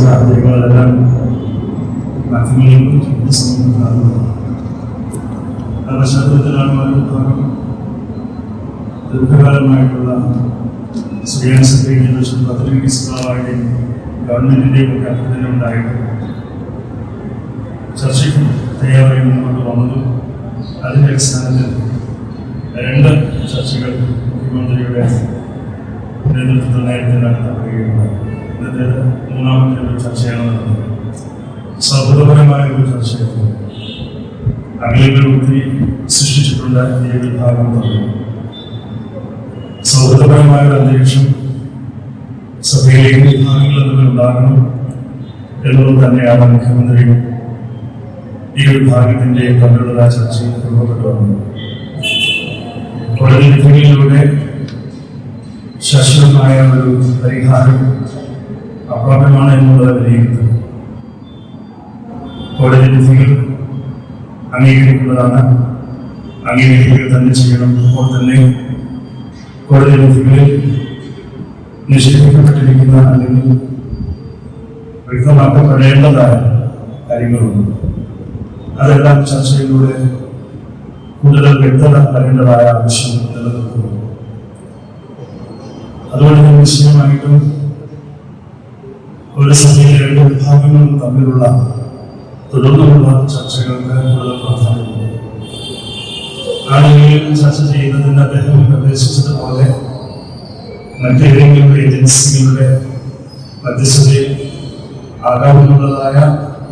സാഹചര്യങ്ങളെല്ലാം മാധ്യമങ്ങളിലും സമൂഹത്തിലാണ്. ആ പശ്ചാത്തലത്തിലാണ് ഒരു വിഭാഗം ദീർഘകാലമായിട്ടുള്ള സ്വയം സെക്രട്ടറി പദ്ധതി സ്വഭാവമായും ഗവൺമെന്റിന്റെയും ഒക്കെ അഭ്യർത്ഥന ഉണ്ടായിട്ട് ചർച്ചയ്ക്ക് തയ്യാറായി മുന്നോട്ട് വന്നതും അതിൻ്റെ അടിസ്ഥാനത്തിൽ 2 ചർച്ചകൾ മുഖ്യമന്ത്രിയുടെ നേതൃത്വത്തിൽ നേരത്തെ നടത്തപ്പെടുകയുണ്ടായി. ഇന്നത്തെ 3ാമത്തെ ഒരു ചർച്ചയാണ് നടന്നത്. സൗഹൃദപരമായ ഒരു ചർച്ചയാണ്. അംഗീകൾ ഒത്തിരി സൃഷ്ടിച്ചിട്ടുണ്ട് ഈ വിഭാഗം പറഞ്ഞു. സൗഹൃദപരമായ ഒരു അന്തരീക്ഷം സഭയിലേക്ക് വിഭാഗങ്ങൾ തമ്മിൽ ഉണ്ടാകണം എന്നുള്ളത് തന്നെയാണ് മുഖ്യമന്ത്രി ഈ വിഭാഗത്തിന്റെ തമ്മിലുള്ള ചർച്ചയിൽ കൊണ്ടുപോയിട്ട് വന്നത്. കോടതി വിധികളിലൂടെ ശാശ്വതമായ ഒരു പരിഹാരം അപ്രാപ്യമാണ് എന്നുള്ളത് വിലയിരുത്തുന്നു. കോടതി വിധികൾ അംഗീകരിക്കുന്നതാണ്, അംഗീകരിക്കുക തന്നെ ചെയ്യണം. അപ്പോൾ തന്നെ കോടതി വിധികളിൽ നിഷേധിക്കപ്പെട്ടിരിക്കുന്ന അല്ലെങ്കിൽ വ്യക്തമാക്കപ്പെടേണ്ടതായ കാര്യങ്ങളുണ്ട്. അതെല്ലാം ചർച്ചയിലൂടെ കൂടുതൽ വ്യക്തത വരേണ്ടതായ ആവശ്യം നിലനിൽക്കുന്നു. അതുകൊണ്ട് തന്നെ നിശ്ചയമായിട്ടും ഒരു സഭയിലെ 2 വിഭാഗങ്ങളും തമ്മിലുള്ള തുടർന്നുള്ള ചർച്ചകൾക്ക് കൂടുതൽ പ്രാധാന്യമുണ്ട്. ആ നിലയിൽ ചർച്ച ചെയ്യുന്നതിന് അദ്ദേഹം നിർദ്ദേശിച്ചതുപോലെ മറ്റേതെങ്കിലും ഏജൻസികളുടെ മധ്യസ്ഥതയിൽ ആകാവുന്നതായ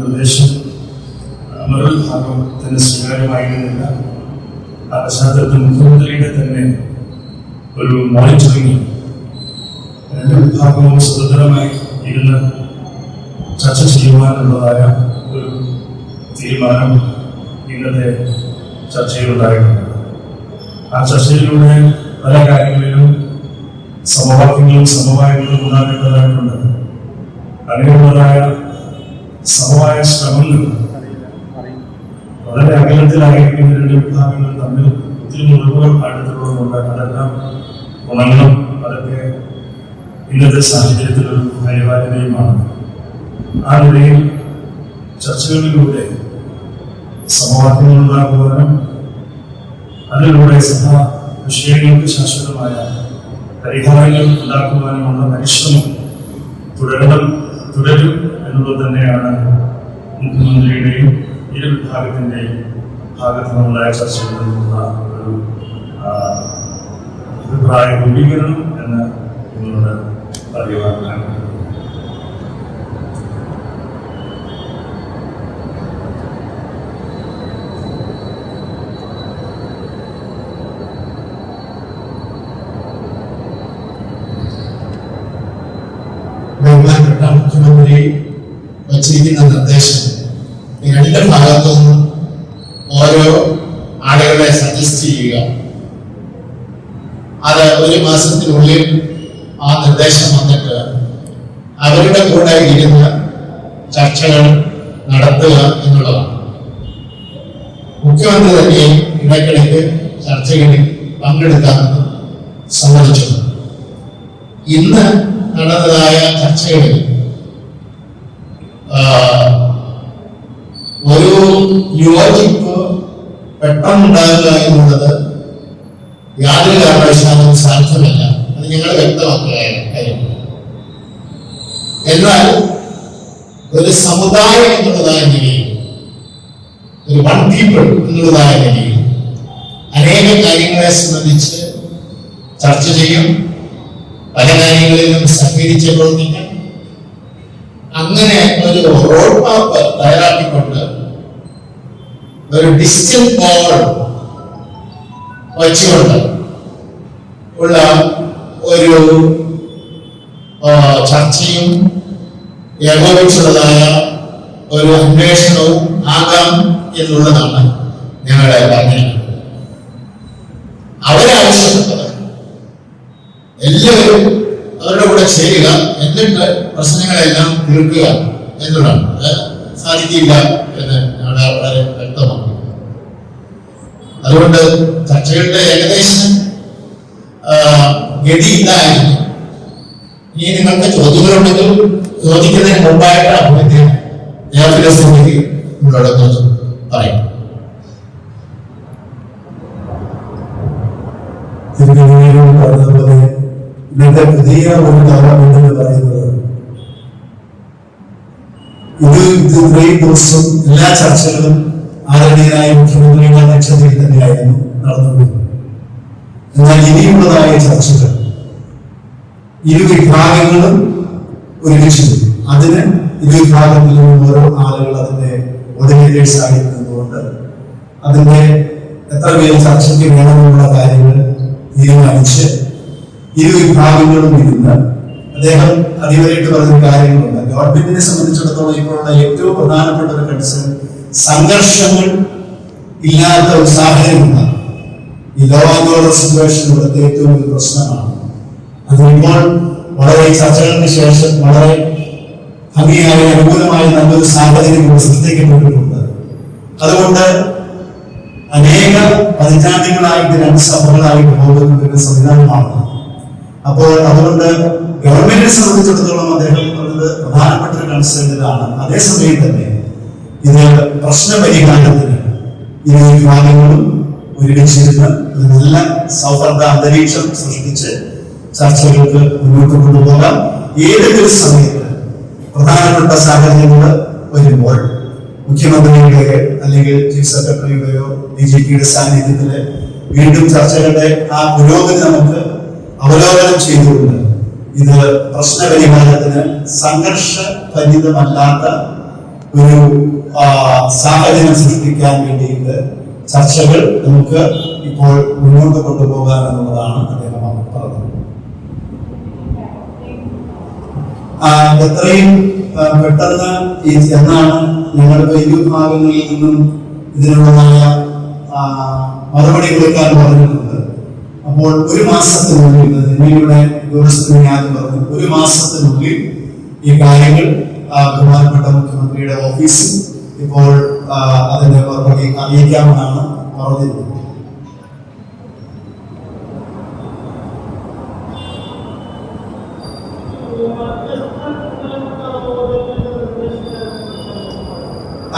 നിർദ്ദേശം മറുവിഭാഗത്തിന് സ്വീകാര്യമായിരുന്നില്ല. ആ പശ്ചാത്തലത്തിൽ മുഖ്യമന്ത്രിയുടെ തന്നെ ഒരു മോണിറ്ററിംഗ് 2 വിഭാഗവും സ്വതന്ത്രമായി ഇരുന്ന് ചർച്ച ചെയ്യുവാനുള്ളതായ ഒരു തീരുമാനം ഇന്നത്തെ ചർച്ചയിലുണ്ടായിട്ടുണ്ട്. ആ ചർച്ചയിലൂടെ പല കാര്യങ്ങളിലും സമവാക്യങ്ങളും സമവായങ്ങളും ഉണ്ടാകേണ്ടതായിട്ടുണ്ട്. അങ്ങനെയുള്ളതായ സമവായ ശ്രമങ്ങൾ വളരെ അകലത്തിലായിരിക്കുന്ന 2 വിഭാഗങ്ങൾ തമ്മിൽ ഒത്തിരി മുറിവുകൾ അടുത്തുള്ളതുകൊണ്ട് അതെല്ലാം ഉണങ്ങണം. അതൊക്കെ ഇന്നത്തെ സാഹചര്യത്തിൽ ഒരു അനിവാര്യതയുമാണ്. ആ നിലയിൽ ചർച്ചകളിലൂടെ സമവാക്യങ്ങൾ ഉണ്ടാക്കുവാനും അതിലൂടെ സഭ വിഷയങ്ങൾക്ക് ശാശ്വതമായ പരിഹാരങ്ങൾ ഉണ്ടാക്കുവാനുമുള്ള പരിശ്രമം തുടരും എന്നുള്ളത് തന്നെയാണ് മുഖ്യമന്ത്രിയുടെയും ഇരു വിഭാഗത്തിൻ്റെയും ഭാഗത്ത് നിന്നുണ്ടായ ചർച്ചകളിൽ നിന്നുള്ള ഒരു അഭിപ്രായ രൂപീകരണം എന്ന് നിങ്ങളോട് പറയുവാനാണ്. ബഹുമാനപ്പെട്ട മുഖ്യമന്ത്രി വച്ചിരിക്കുന്ന നിർദ്ദേശം 2 ഭാഗത്തുനിന്നും ഓരോ ആളുകളെ സജസ്റ്റ് ചെയ്യുക, അത് 1 മാസത്തിനുള്ളിൽ ആ നിർദ്ദേശം വന്നിട്ട് അവരുടെ കൂടെ ഇരുന്ന് ചർച്ചകൾ നടത്തുക എന്നുള്ളതാണ്. മുഖ്യമന്ത്രി തന്നെ ഇടയ്ക്കിടയ്ക്ക് ചർച്ചകളിൽ പങ്കെടുക്കാമെന്ന് സമ്മതിച്ചു. ഇന്ന് നടന്നതായ ചർച്ചകളിൽ ഒരു യോജിപ്പ് പെട്ടെന്നുണ്ടാകുക എന്നുള്ളത് യാതൊരു കാരണവശാലും സാധ്യമല്ല. അത് ഞങ്ങൾ വ്യക്തമാക്കുക കാര്യം. എന്നാൽ ഒരു സമുദായം എന്നുള്ളതായ നിലയിൽ, ഒരു വൺ പീപ്പിൾ എന്നുള്ളതായ നിലയിൽ അനേക കാര്യങ്ങളെ സംബന്ധിച്ച് ചർച്ച ചെയ്യും, പല കാര്യങ്ങളിലും സഹകരിച്ച് പ്രവർത്തിക്കാം. അങ്ങനെ ഒരു റോഡ് മാപ്പ് തയ്യാറാക്കിക്കൊണ്ട് ഒരു ഡിജിറ്റൽ ബോർഡ് വച്ചുകൊണ്ട് ഉള്ള ഒരു ചർച്ചയും ഏകോപിച്ചുള്ളതായ ഒരു അന്വേഷണവും ആകാം എന്നുള്ളതാണ് ഞങ്ങളുടെ പറഞ്ഞത്. അവരാവശ്യപ്പെട്ടത് എല്ലാവരും അവരുടെ കൂടെ ചേരുക, എന്നിട്ട് പ്രശ്നങ്ങളെല്ലാം തീർക്കുക എന്നുള്ളതാണ്. അത് സാധിക്കില്ല എന്ന് ഞങ്ങളെ വളരെ വ്യക്തമാണ്. അതുകൊണ്ട് ചർച്ചകളുടെ ഏകദേശം ഗതി ഇതായിരുന്നു. ഇനി നിങ്ങൾക്ക് ചോദ്യങ്ങളുണ്ടെങ്കിൽ ചോദിക്കുന്നതിന് മുമ്പായിട്ട് അദ്ദേഹം ദേവസ്ഥിതിക്ക് നിങ്ങളോട് പറയും. പറഞ്ഞതുപോലെ ഇന്നത്തെ പുതിയ ഒരു ഗവൺമെന്റ് എന്ന് പറയുന്നത് ഇത്രയും ദിവസം എല്ലാ ചർച്ചകളും ആദരണീയനായ മുഖ്യമന്ത്രിയുടെ അധ്യക്ഷതയിൽ തന്നെയായിരുന്നു നടന്നുകൊണ്ടിരുന്നത്. എന്നാൽ ഇനിയുള്ളതായ ചർച്ചകൾ ഇരു വിഭാഗങ്ങളും ഒരുമിച്ചു അതിന് ഇരു വിഭാഗത്തിൽ നിന്നും ഓരോ ആളുകൾ അതിന്റെ ഓർഡിനേറ്റേഴ്സ് ആയി നിന്നുകൊണ്ട് അതിന്റെ എത്ര പേര് ചർച്ചയ്ക്ക് വേണമെന്നുള്ള കാര്യങ്ങൾ തീരുമാനിച്ച് ഇരു വിഭാഗങ്ങളും ഇരുന്ന് അദ്ദേഹം അടിവരായിട്ട് പറഞ്ഞ കാര്യങ്ങളുണ്ട്. ഗവൺമെന്റിനെ സംബന്ധിച്ചിടത്തോളം ഇപ്പോഴുള്ള ഏറ്റവും പ്രധാനപ്പെട്ട ഒരു കൺസേൺ സംഘർഷങ്ങൾ ഇല്ലാത്ത ഒരു സാഹചര്യമുണ്ട്. ഈ ലോ ആൻഡ് ഓർഡർ സിറ്റുവേഷൻ ഇവിടുത്തെ ഏറ്റവും വലിയ പ്രശ്നമാണ്. അതിപ്പോൾ വളരെ ചർച്ചകൾക്ക് ശേഷം വളരെ ഭംഗിയായ അനുകൂലമായ നല്ലൊരു സാഹചര്യം സൃഷ്ടിക്കപ്പെട്ടിട്ടുണ്ട്. അതുകൊണ്ട് അനേക പതിറ്റാണ്ടുകളായിട്ട് രണ്ട് സഭകളായിട്ട് പോകുന്ന ഒരു സംവിധാനമാണ്. അപ്പോൾ അതുകൊണ്ട് ഗവൺമെന്റിനെ സംബന്ധിച്ചിടത്തോളം അദ്ദേഹം പറഞ്ഞത് പ്രധാനപ്പെട്ട ഒരു കൺസേൺ ഇതാണ്. അതേസമയം തന്നെ ഇത് പ്രശ്ന പരിഹാരത്തിന് ഇരു വിഭാഗങ്ങളും ഒരുമിച്ചിരുന്ന് ഒരു നല്ല സൗഹൃദ അന്തരീക്ഷം സൃഷ്ടിച്ച് ചർച്ചകൾക്ക് മുന്നോട്ട് കൊണ്ടുപോകാം. ഏതെങ്കിലും സമയത്ത് പ്രധാനപ്പെട്ട സാഹചര്യങ്ങൾ വരുമ്പോൾ മുഖ്യമന്ത്രിയുടെ അല്ലെങ്കിൽ ചീഫ് സെക്രട്ടറിയുടെയോ DGPയുടെ സാന്നിധ്യത്തില് വീണ്ടും ചർച്ചകളുടെ ആ പുരോഗതി നമുക്ക് അവലോകനം ചെയ്തുകൊണ്ട് ഇത് പ്രശ്നപരിഹാരത്തിന് സംഘർഷഭരിതമല്ലാത്ത ഒരു സാഹചര്യം സൃഷ്ടിക്കാൻ വേണ്ടിയിട്ട് ചർച്ചകൾ നമുക്ക് ഇപ്പോൾ മുന്നോട്ട് കൊണ്ടുപോകാൻ എന്നുള്ളതാണ് അദ്ദേഹം പറഞ്ഞത്. എത്രയും പെട്ടെന്ന് എന്നാണ് ഞങ്ങളുടെ ഇരു വിഭാഗങ്ങളിൽ നിന്നും ഇതിനുള്ളതായ മറുപടി കൊടുക്കാൻ പറഞ്ഞിട്ടുണ്ട്. അപ്പോൾ ഒരു മാസത്തിനുള്ളിൽ നിങ്ങളുടെ ഉദ്യോഗസ്ഥന് ആദ്യം പറഞ്ഞു, ഒരു മാസത്തിനുള്ളിൽ ഈ കാര്യങ്ങൾ ബഹുമാനപ്പെട്ട മുഖ്യമന്ത്രിയുടെ ഓഫീസിൽ ഇപ്പോൾ അതിന്റെ മറുപടി അറിയിക്കാമെന്നാണ് പറഞ്ഞിരുന്നത്.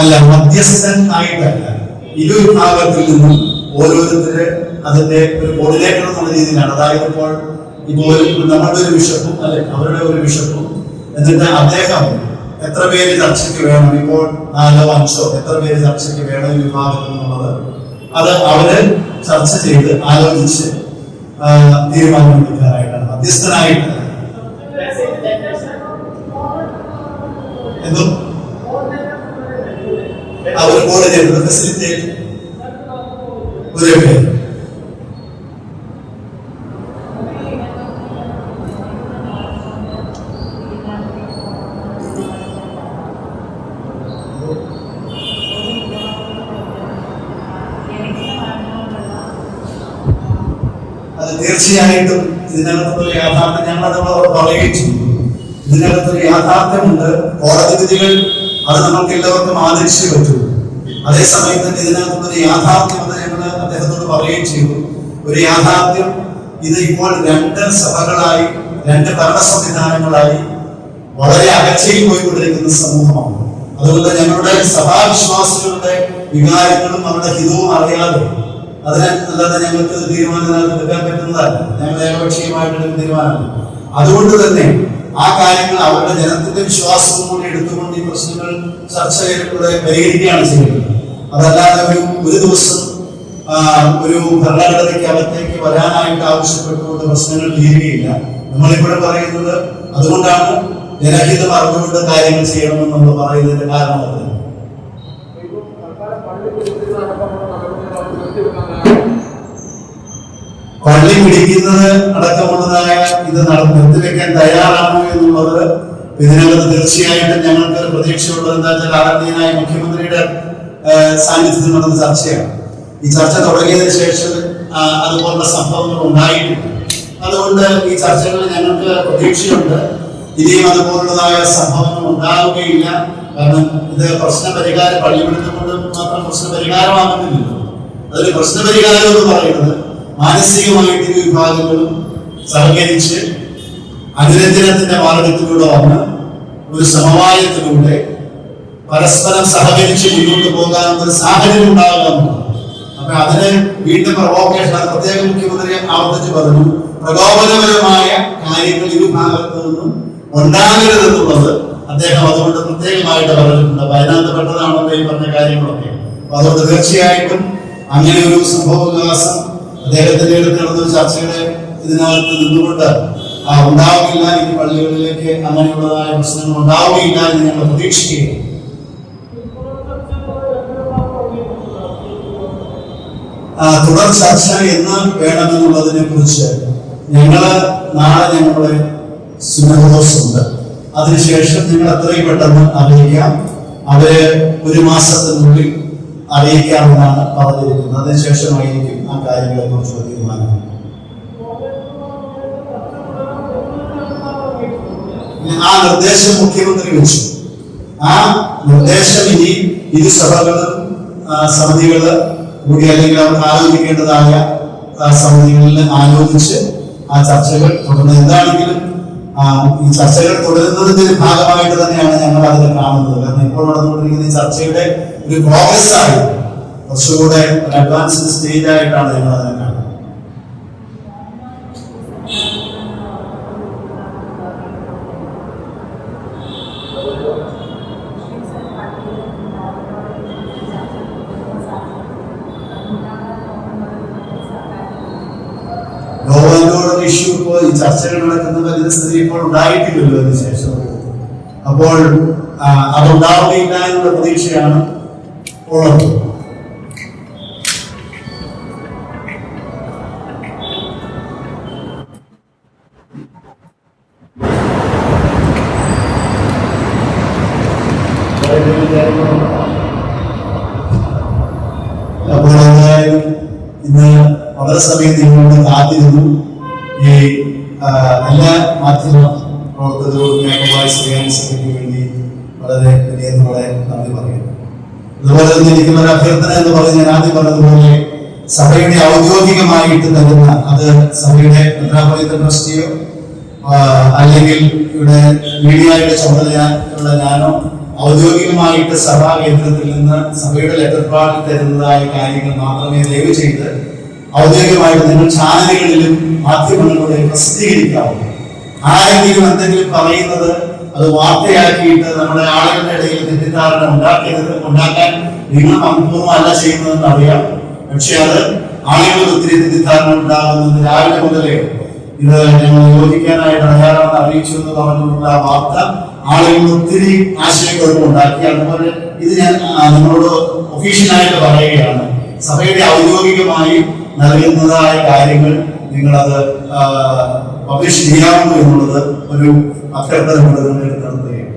അല്ല, മധ്യസ്ഥൻ ആയിട്ടല്ല, ഇരു വിഭാഗത്തിൽ നിന്നും ഓരോരുത്തര് അതിന്റെ ഒരു കോർഡിനേറ്റർ എന്നുള്ള രീതിയിലാണ്. അതായത് ഇപ്പോൾ നമ്മളുടെ ഒരു ബിഷപ്പും അല്ലെ അവരുടെ ഒരു ബിഷപ്പും എന്നിട്ട് അദ്ദേഹം എത്ര പേര് ചർച്ചയ്ക്ക് വേണം, ഇപ്പോൾ 4 5 എത്ര പേര് ചർച്ചയ്ക്ക് വേണം ഈ വിഭാഗത്തിൽ എന്നുള്ളത് അത് അവര് ചർച്ച ചെയ്ത് ആലോചിച്ച് തീരുമാനമെടുക്കാനായിട്ടാണ്, മധ്യസ്ഥനായിട്ട്. എന്തോ അവർ കോർഡിനേറ്റർ ഫെസിലിറ്റേറ്റ് ഒരു പേര്. അത് തീർച്ചയായിട്ടും ഇതിനകത്തൊരു യാഥാർത്ഥ്യം ഞങ്ങളത് പറയുകയും ചെയ്തു. ഇതിനകത്തൊരു യാഥാർത്ഥ്യമുണ്ട്. കോടതി വിധികൾ അത് നമുക്ക് എല്ലാവർക്കും ആദരിച്ചേ പറ്റൂ. അതേസമയം തന്നെ ഇതിനകത്തൊരു യാഥാർത്ഥ്യം എന്ന് ഞങ്ങൾ അദ്ദേഹത്തോട് പറയുകയും ചെയ്തു. ഒരു യാഥാർത്ഥ്യം, ഇത് ഇപ്പോൾ 2 സഭകളായി 2 ഭരണ സംവിധാനങ്ങളായി വളരെ അകച്ചയിൽ പോയിക്കൊണ്ടിരിക്കുന്ന സമൂഹമാണ്. അതുകൊണ്ട് ഞങ്ങളുടെ സഭാവിശ്വാസികളുടെ വികാരങ്ങളും അവരുടെ ഹിതവും അറിയാതെ അതിനല്ലാതെ ഞങ്ങൾക്ക് തീരുമാനം എടുക്കാൻ പറ്റുന്നതല്ല. ഞങ്ങൾ ഏകപക്ഷീയമായിട്ടൊരു തീരുമാനമാണ്. അതുകൊണ്ട് തന്നെ ആ കാര്യങ്ങൾ അവരുടെ ജനത്തിന്റെ വിശ്വാസവും കൂടി എടുത്തുകൊണ്ട് ഈ പ്രശ്നങ്ങൾ ചർച്ചയിലൂടെ പരിഹരിക്കുകയാണ് ചെയ്യുന്നത്. അതല്ലാതെ ഒരു ദിവസം ഒരു ഭരണഘടനയ്ക്ക് അകത്തേക്ക് വരാനായിട്ട് ആവശ്യപ്പെട്ടുകൊണ്ട് പ്രശ്നങ്ങൾ തീരുകയില്ല. നമ്മളിപ്പോഴും പറയുന്നത് അതുകൊണ്ടാണ് ജനഹിതം അറിഞ്ഞുകൊണ്ട് കാര്യങ്ങൾ ചെയ്യണമെന്ന് നമ്മൾ പറയുന്നതിന്റെ കാരണം അത് പള്ളി പിടിക്കുന്നത് അടക്കമുള്ളതായ ഇത് നിർത്തിവെക്കാൻ തയ്യാറാണോ എന്നുള്ളത് ഇതിനകത്ത് തീർച്ചയായിട്ടും ഞങ്ങൾക്ക് ഒരു പ്രതീക്ഷയുള്ളത് എന്താ വെച്ചാൽ ആദരണീയനായ മുഖ്യമന്ത്രിയുടെ സാന്നിധ്യത്തിൽ നടന്ന ചർച്ചയാണ്. ഈ ചർച്ച തുടങ്ങിയതിനു ശേഷം അതുപോലുള്ള സംഭവങ്ങൾ ഉണ്ടായിട്ടുണ്ട്. അതുകൊണ്ട് ഈ ചർച്ചകളിൽ ഞങ്ങൾക്ക് പ്രതീക്ഷയുണ്ട് ഇനിയും അതുപോലുള്ളതായ സംഭവങ്ങൾ ഉണ്ടാവുകയില്ല. കാരണം ഇത് പ്രശ്നപരിഹാരം പള്ളിപ്പെടുത്തും കൊണ്ട് മാത്രം പ്രശ്നപരിഹാരമാകുന്നില്ലല്ലോ. അതൊരു പ്രശ്നപരിഹാരം എന്ന് പറയുന്നത് മാനസികമായിട്ട് ഇരു വിഭാഗങ്ങളും സഹകരിച്ച് അനുരഞ്ജനത്തിന്റെ മാർഗത്തിലൂടെ വന്ന് ഒരു സമവായത്തിലൂടെ പരസ്പരം സഹകരിച്ച് മുന്നോട്ട് പോകാനുള്ള ഒരു സാഹചര്യം ഉണ്ടാകാം. അപ്പൊ അതിന് വീണ്ടും പ്രൊവോക്കേഷൻ, അത് പ്രത്യേക മുഖ്യമന്ത്രി ആവർത്തിച്ച് പറഞ്ഞു, പ്രകോപനപരമായ കാര്യങ്ങൾ ഇരുഭാഗത്തു നിന്നും ഉണ്ടാകരുതെന്നുള്ളത് അദ്ദേഹം അതുകൊണ്ട് പ്രത്യേകമായിട്ട് പറഞ്ഞിട്ടുണ്ട്. അപ്പൊ അതിനകത്ത് പെട്ടതാണല്ലോ ഈ പറഞ്ഞ കാര്യങ്ങളൊക്കെ. അപ്പൊ അതുകൊണ്ട് തീർച്ചയായിട്ടും അങ്ങനെ ഒരു സംഭവ വികാസം അദ്ദേഹത്തിന്റെ അടുത്ത് നടന്ന ചർച്ചയുടെ ഇതിനകത്ത് നിന്നുകൊണ്ട് ഉണ്ടാവുകയില്ല, ഇനി പള്ളികളിലേക്ക് അങ്ങനെയുള്ളതായ പ്രശ്നങ്ങൾ ഉണ്ടാവുകയില്ല എന്ന് ഞങ്ങൾ പ്രതീക്ഷിക്കുകയും തുടർ ചർച്ച എന്ന് വേണമെന്നുള്ളതിനെ കുറിച്ച് നാളെ ഞങ്ങളുടെ സുന്നഹദോസുണ്ട്. അതിനുശേഷം ഞങ്ങൾ എത്രയും പെട്ടെന്ന് അറിയിക്കാം. അവര് ഒരു മാസത്തിനുള്ളിൽ അറിയിക്കാമെന്നാണ് പറഞ്ഞിരിക്കുന്നത്. അതിനുശേഷമായിരിക്കും ആ കാര്യങ്ങളെ കുറിച്ചുള്ള തീരുമാനം. ആ നിർദ്ദേശം മുഖ്യമന്ത്രി വെച്ചു. ആ നിർദ്ദേശം ഇനി ഇരു സഭകളും സമിതികള് കൂടി അല്ലെങ്കിൽ അവർക്ക് ആലോചിക്കേണ്ടതായ സമിതികളിൽ ആലോചിച്ച് ആ ചർച്ചകൾ തുടർന്ന് എന്താണെങ്കിലും ഈ ചർച്ചകൾ തുടരുന്നതിന്റെ ഭാഗമായിട്ട് തന്നെയാണ് ഞങ്ങൾ അതിനെ കാണുന്നത്. കാരണം ഇപ്പോൾ നടന്നുകൊണ്ടിരിക്കുന്ന ഈ ചർച്ചയുടെ ഒരു പ്രോഗ്രസ് ആയി കുറച്ചുകൂടെ ഒരു അഡ്വാൻസ്ഡ് സ്റ്റേജ് ആയിട്ടാണ് ഞങ്ങൾ അതിനെ കാണുന്നത്. ഇഷ്യൂ ഇപ്പോൾ ഈ ചർച്ചകൾ നടക്കുന്ന വലിയ സ്ഥിതി ഇപ്പോൾ ഉണ്ടായിട്ടില്ലല്ലോ അതിന് ശേഷം. അപ്പോൾ അതുണ്ടാവുകയില്ല എന്നുള്ള പ്രതീക്ഷയാണ് ഉള്ളത്. അപ്പോൾ എന്തായാലും ഇന്ന് വളരെ സമയം നിങ്ങളോട് കാത്തിരുന്നു. ഈ എല്ലാ മാധ്യമ പ്രവർത്തകരോടും സെക്രട്ടറിക്ക് വേണ്ടി വളരെ വിനയത്തോടെ നന്ദി പറയുന്നു. അതുപോലെ തന്നെ എനിക്കുള്ള ഒരു അഭ്യർത്ഥന എന്ന് പറഞ്ഞ് ഞാൻ ആദ്യം പറഞ്ഞതുപോലെ സഭയുടെ ഔദ്യോഗികമായിട്ട് നൽകുന്ന അത് സഭയുടെ മെത്രാപ്പൊലീത്ത ട്രസ്റ്റിയോ അല്ലെങ്കിൽ ഇവിടെ മീഡിയയുടെ ചുമതലയുള്ള ഞാനോ ഔദ്യോഗികമായിട്ട് സഭാ കേന്ദ്രത്തിൽ നിന്ന് സഭയുടെ ലെറ്റർ പാഡിൽ തരുന്നതായ കാര്യങ്ങൾ മാത്രമേ ദയവ് ചെയ്ത് ഔദ്യോഗികമായിട്ട് നിങ്ങൾ ചാനലുകളിലും മാധ്യമങ്ങളിലൂടെ പ്രസിദ്ധീകരിക്കാവൂ. ആരെങ്കിലും എന്തെങ്കിലും പറയുന്നത് അത് വാർത്തയാക്കിയിട്ട് നമ്മുടെ ആളുകളുടെ ഇടയിൽ തെറ്റിദ്ധാരണ ഉണ്ടാക്കാൻ നിങ്ങൾ മനഃപൂർവ്വമല്ല ചെയ്യുന്നതെന്ന് അറിയാം. പക്ഷെ അത് ആളുകൾ ഒത്തിരി തെറ്റിദ്ധാരണ ഉണ്ടാകുന്നത് രാവിലെ മുതലേ ഇത് ഞങ്ങൾ യോജിക്കാനായിട്ട് തയ്യാറാണെന്ന് അറിയിച്ചു എന്ന് പറഞ്ഞുകൊണ്ടുള്ള വാർത്ത ആളുകൾ ഒത്തിരി ആശയക്കുഴപ്പമുണ്ടാക്കി. അതുപോലെ ഇത് ഞാൻ നിങ്ങളോട് ഒഫീഷ്യലായിട്ട് പറയുകയാണ്, സഭയുടെ ഔദ്യോഗികമായി നൽകുന്നതായ കാര്യങ്ങൾ നിങ്ങളത് പബ്ലിഷ് ചെയ്യാവുന്നു എന്നുള്ളത് ഒരു അഭ്യർത്ഥന കൊണ്ട് നിങ്ങൾ നടത്തുകയാണ്.